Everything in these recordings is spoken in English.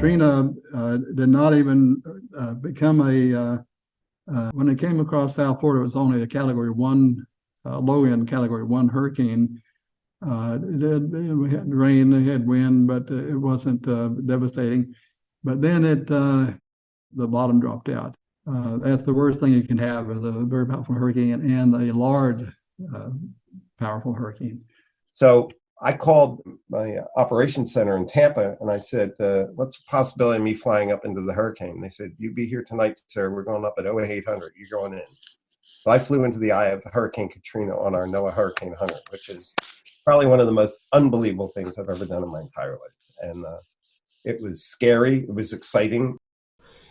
Katrina did not even become when it came across South Florida, it was only a Category 1, low-end Category 1 hurricane. We had rain, it had wind, but it wasn't devastating. But then the bottom dropped out. That's the worst thing you can have, is a very powerful hurricane and a large, powerful hurricane. So I called my operations center in Tampa and I said, what's the possibility of me flying up into the hurricane? They said, you be here tonight, sir. We're going up at 0800. You're going in. So I flew into the eye of Hurricane Katrina on our NOAA Hurricane Hunter, which is probably one of the most unbelievable things I've ever done in my entire life. And it was scary. It was exciting.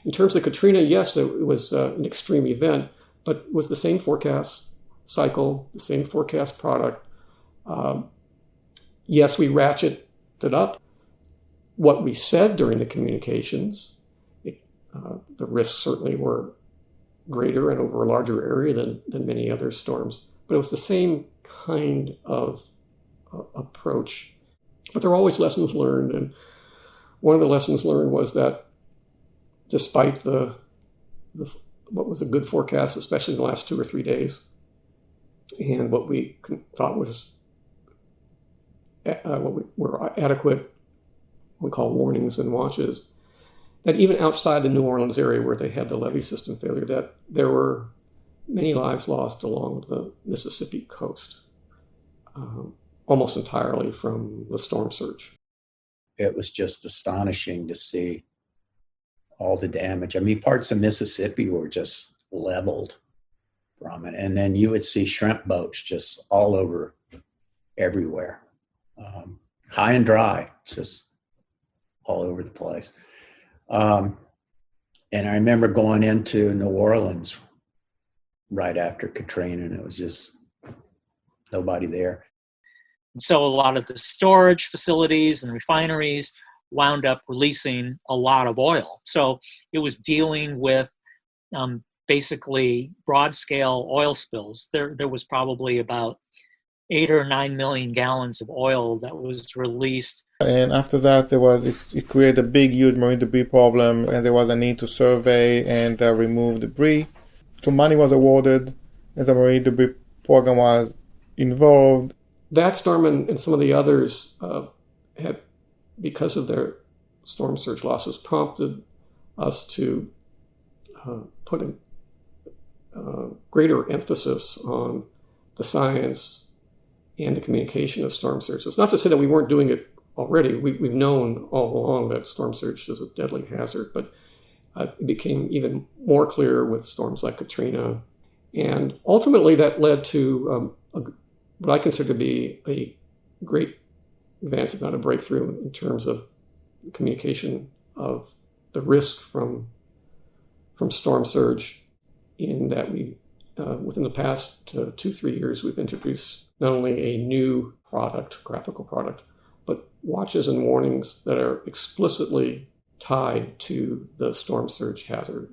In terms of Katrina, yes, it was an extreme event, but it was the same forecast cycle, the same forecast product. Yes, we ratcheted up what we said during the communications. The risks certainly were greater and over a larger area than many other storms, but it was the same kind of approach. But there are always lessons learned, and one of the lessons learned was that despite what was a good forecast, especially in the last 2 or 3 days, and what we thought was were adequate, we call warnings and watches, that even outside the New Orleans area where they had the levee system failure, that there were many lives lost along the Mississippi coast, almost entirely from the storm surge. It was just astonishing to see all the damage. I mean, parts of Mississippi were just leveled from it. And then you would see shrimp boats just all over everywhere. High and dry, just all over the place. And I remember going into New Orleans right after Katrina, and it was just nobody there. So a lot of the storage facilities and refineries wound up releasing a lot of oil. So it was dealing with basically broad-scale oil spills. There was probably about 8 or 9 million gallons of oil that was released. And after that, it created a big, huge marine debris problem, and there was a need to survey and remove debris. So money was awarded, and the marine debris program was involved. That storm and some of the others had, because of their storm surge losses, prompted us to put a greater emphasis on the science and the communication of storm surge. It's not to say that we weren't doing it already. We've known all along that storm surge is a deadly hazard, but it became even more clear with storms like Katrina. And ultimately that led to what I consider to be a great advance, if not a breakthrough, in terms of communication of the risk from storm surge, in that we within the past 2-3 years, we've introduced not only a new product, graphical product, but watches and warnings that are explicitly tied to the storm surge hazard.